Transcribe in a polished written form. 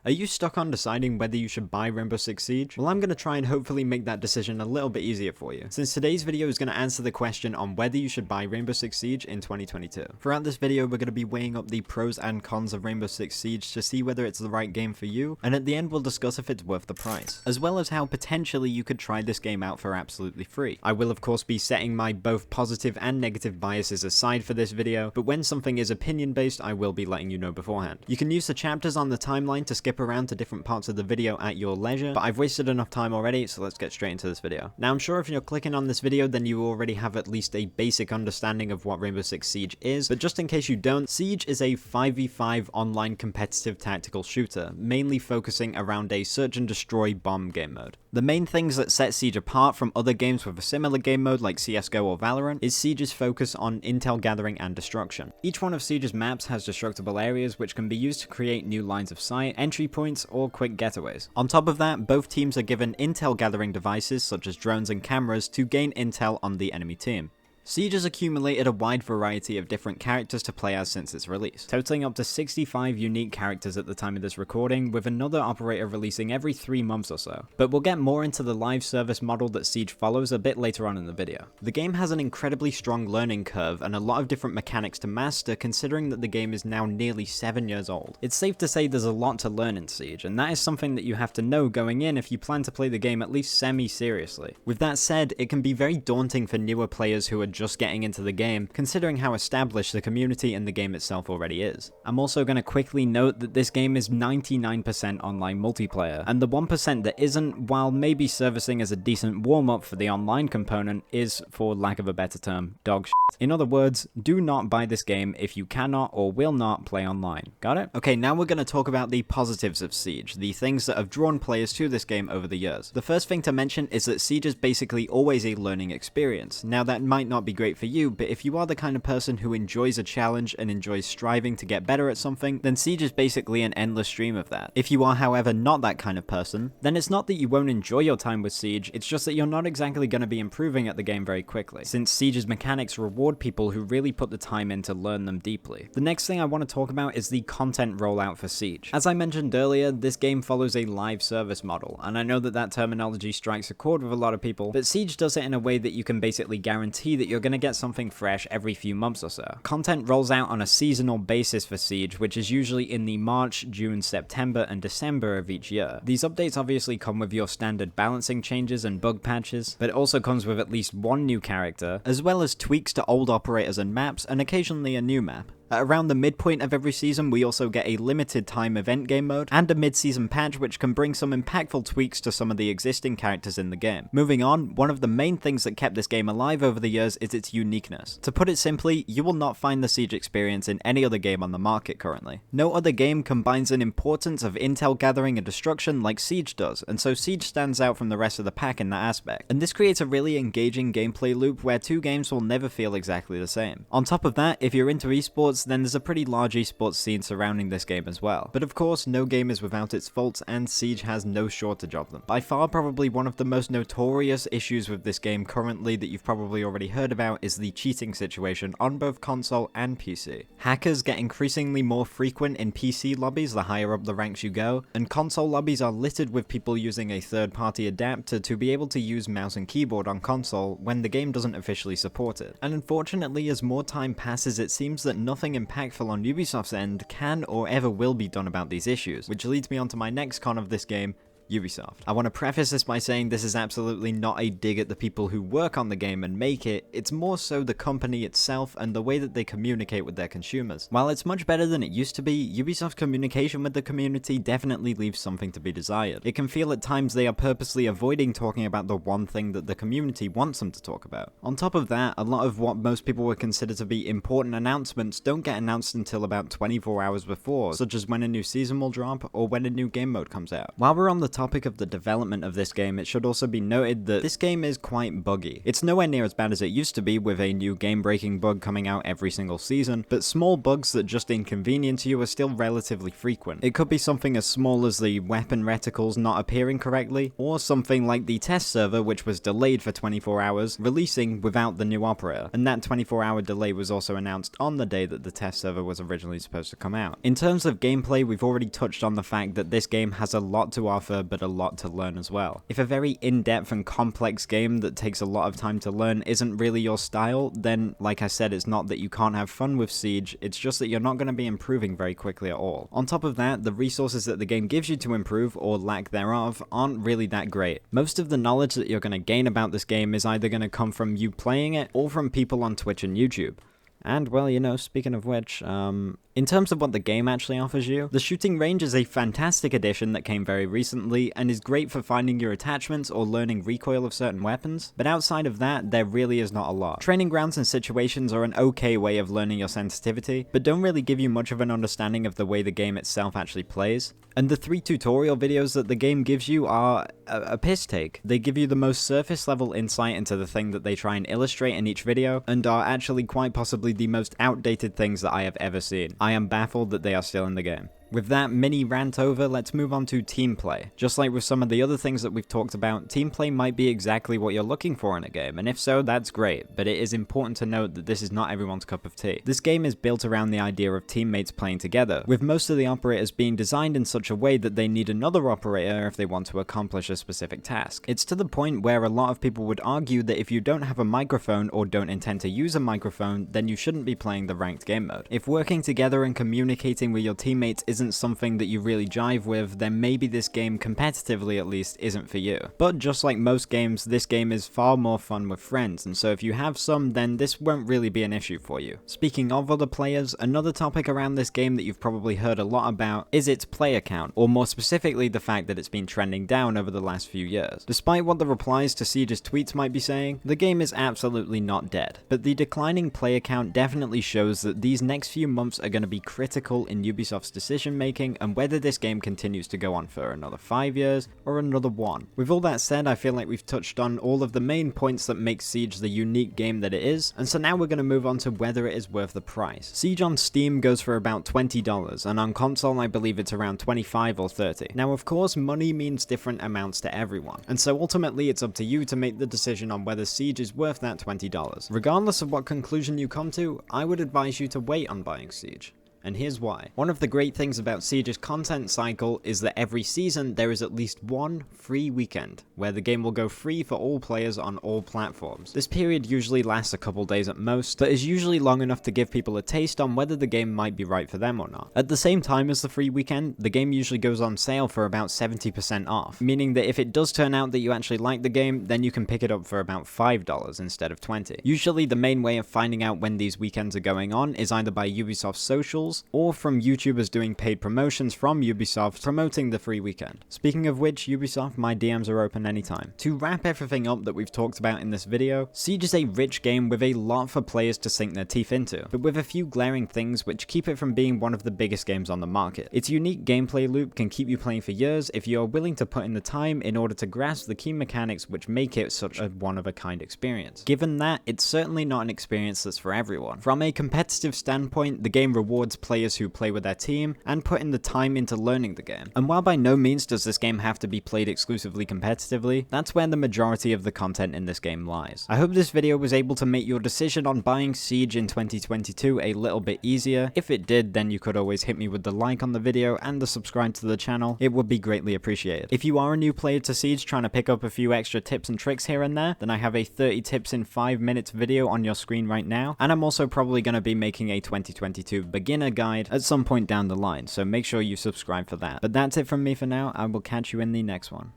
Are you stuck on deciding whether you should buy Rainbow Six Siege? Well, I'm going to try and hopefully make that decision a little bit easier for you, since today's video is going to answer the question on whether you should buy Rainbow Six Siege in 2022. Throughout this video, we're going to be weighing up the pros and cons of Rainbow Six Siege to see whether it's the right game for you, and at the end we'll discuss if it's worth the price, as well as how potentially you could try this game out for absolutely free. I will of course be setting my both positive and negative biases aside for this video, but when something is opinion based, I will be letting you know beforehand. You can use the chapters on the timeline to skip around to different parts of the video at your leisure, but I've wasted enough time already, so let's get straight into this video. Now I'm sure if you're clicking on this video, then you already have at least a basic understanding of what Rainbow Six Siege is, but just in case you don't, Siege is a 5v5 online competitive tactical shooter, mainly focusing around a search and destroy bomb game mode. The main things that set Siege apart from other games with a similar game mode like CSGO or Valorant is Siege's focus on intel gathering and destruction. Each one of Siege's maps has destructible areas which can be used to create new lines of sight, entry points, or quick getaways. On top of that, both teams are given intel gathering devices such as drones and cameras to gain intel on the enemy team. Siege has accumulated a wide variety of different characters to play as since its release, totaling up to 65 unique characters at the time of this recording, with another operator releasing every 3 months or so. But we'll get more into the live service model that Siege follows a bit later on in the video. The game has an incredibly strong learning curve and a lot of different mechanics to master, considering that the game is now nearly 7 years old. It's safe to say there's a lot to learn in Siege, and that is something that you have to know going in if you plan to play the game at least semi-seriously. With that said, it can be very daunting for newer players who are just getting into the game, considering how established the community and the game itself already is. I'm also going to quickly note that this game is 99% online multiplayer, and the 1% that isn't, while maybe servicing as a decent warm-up for the online component, is, for lack of a better term, dog shit. In other words, do not buy this game if you cannot or will not play online. Got it? Okay, now we're going to talk about the positives of Siege, the things that have drawn players to this game over the years. The first thing to mention is that Siege is basically always a learning experience. Now that might not be great for you, but if you are the kind of person who enjoys a challenge and enjoys striving to get better at something, then Siege is basically an endless stream of that. If you are, however, not that kind of person, then it's not that you won't enjoy your time with Siege, it's just that you're not exactly going to be improving at the game very quickly, since Siege's mechanics reward people who really put the time in to learn them deeply. The next thing I want to talk about is the content rollout for Siege. As I mentioned earlier, this game follows a live service model, and I know that that terminology strikes a chord with a lot of people, but Siege does it in a way that you can basically guarantee that you're going to get something fresh every few months or so. Content rolls out on a seasonal basis for Siege, which is usually in the March, June, September, and December of each year. These updates obviously come with your standard balancing changes and bug patches, but it also comes with at least one new character, as well as tweaks to old operators and maps, and occasionally a new map. At around the midpoint of every season, we also get a limited time event game mode, and a mid-season patch which can bring some impactful tweaks to some of the existing characters in the game. Moving on, one of the main things that kept this game alive over the years is its uniqueness. To put it simply, you will not find the Siege experience in any other game on the market currently. No other game combines an importance of intel gathering and destruction like Siege does, and so Siege stands out from the rest of the pack in that aspect. And this creates a really engaging gameplay loop where two games will never feel exactly the same. On top of that, if you're into esports, then there's a pretty large esports scene surrounding this game as well. But of course, no game is without its faults, and Siege has no shortage of them. By far, probably one of the most notorious issues with this game currently that you've probably already heard about is the cheating situation on both console and PC. Hackers get increasingly more frequent in PC lobbies the higher up the ranks you go, and console lobbies are littered with people using a third-party adapter to be able to use mouse and keyboard on console when the game doesn't officially support it. And unfortunately, as more time passes, it seems that nothing impactful on Ubisoft's end can or ever will be done about these issues, which leads me on to my next con of this game, Ubisoft. I want to preface this by saying this is absolutely not a dig at the people who work on the game and make it, it's more so the company itself and the way that they communicate with their consumers. While it's much better than it used to be, Ubisoft's communication with the community definitely leaves something to be desired. It can feel at times they are purposely avoiding talking about the one thing that the community wants them to talk about. On top of that, a lot of what most people would consider to be important announcements don't get announced until about 24 hours before, such as when a new season will drop or when a new game mode comes out. While we're on the topic of the development of this game, it should also be noted that this game is quite buggy. It's nowhere near as bad as it used to be with a new game-breaking bug coming out every single season, but small bugs that just inconvenience you are still relatively frequent. It could be something as small as the weapon reticles not appearing correctly, or something like the test server which was delayed for 24 hours, releasing without the new operator, and that 24-hour delay was also announced on the day that the test server was originally supposed to come out. In terms of gameplay, we've already touched on the fact that this game has a lot to offer, but a lot to learn as well. If a very in-depth and complex game that takes a lot of time to learn isn't really your style, then like I said, it's not that you can't have fun with Siege, it's just that you're not going to be improving very quickly at all. On top of that, the resources that the game gives you to improve, or lack thereof, aren't really that great. Most of the knowledge that you're going to gain about this game is either going to come from you playing it, or from people on Twitch and YouTube. And, well, you know, speaking of which, in terms of what the game actually offers you, the shooting range is a fantastic addition that came very recently and is great for finding your attachments or learning recoil of certain weapons, but outside of that, there really is not a lot. Training grounds and situations are an okay way of learning your sensitivity, but don't really give you much of an understanding of the way the game itself actually plays. And the 3 tutorial videos that the game gives you are a piss take. They give you the most surface level insight into the thing that they try and illustrate in each video, and are actually quite possibly the most outdated things that I have ever seen. I am baffled that they are still in the game. With that mini rant over, let's move on to team play. Just like with some of the other things that we've talked about, team play might be exactly what you're looking for in a game, and if so, that's great, but it is important to note that this is not everyone's cup of tea. This game is built around the idea of teammates playing together, with most of the operators being designed in such a way that they need another operator if they want to accomplish a specific task. It's to the point where a lot of people would argue that if you don't have a microphone or don't intend to use a microphone, then you shouldn't be playing the ranked game mode. If working together and communicating with your teammates isn't something that you really jive with, then maybe this game, competitively at least, isn't for you. But just like most games, this game is far more fun with friends, and so if you have some, then this won't really be an issue for you. Speaking of other players, another topic around this game that you've probably heard a lot about is its player count, or more specifically the fact that it's been trending down over the last few years. Despite what the replies to Siege's tweets might be saying, the game is absolutely not dead. But the declining player count definitely shows that these next few months are going to be critical in Ubisoft's decision making and whether this game continues to go on for another 5 years or another 1. With all that said, I feel like we've touched on all of the main points that make Siege the unique game that it is, and so now we're going to move on to whether it is worth the price. Siege on Steam goes for about $20, and on console I believe it's around $25 or $30. Now of course, money means different amounts to everyone, and so ultimately it's up to you to make the decision on whether Siege is worth that $20. Regardless of what conclusion you come to, I would advise you to wait on buying Siege. And here's why. One of the great things about Siege's content cycle is that every season there is at least one free weekend, where the game will go free for all players on all platforms. This period usually lasts a couple days at most, but is usually long enough to give people a taste on whether the game might be right for them or not. At the same time as the free weekend, the game usually goes on sale for about 70% off, meaning that if it does turn out that you actually like the game, then you can pick it up for about $5 instead of $20. Usually the main way of finding out when these weekends are going on is either by Ubisoft's socials, or from YouTubers doing paid promotions from Ubisoft promoting the free weekend. Speaking of which, Ubisoft, my DMs are open anytime. To wrap everything up that we've talked about in this video, Siege is a rich game with a lot for players to sink their teeth into, but with a few glaring things which keep it from being one of the biggest games on the market. Its unique gameplay loop can keep you playing for years if you are willing to put in the time in order to grasp the key mechanics which make it such a one-of-a-kind experience. Given that, it's certainly not an experience that's for everyone. From a competitive standpoint, the game rewards players who play with their team and put in the time into learning the game. And while by no means does this game have to be played exclusively competitively, that's where the majority of the content in this game lies. I hope this video was able to make your decision on buying Siege in 2022 a little bit easier. If it did, then you could always hit me with the like on the video and the subscribe to the channel. It would be greatly appreciated. If you are a new player to Siege trying to pick up a few extra tips and tricks here and there, then I have a 30 tips in 5 minutes video on your screen right now, and I'm also probably going to be making a 2022 beginner guide at some point down the line, so make sure you subscribe for that. But that's it from me for now. I will catch you in the next one.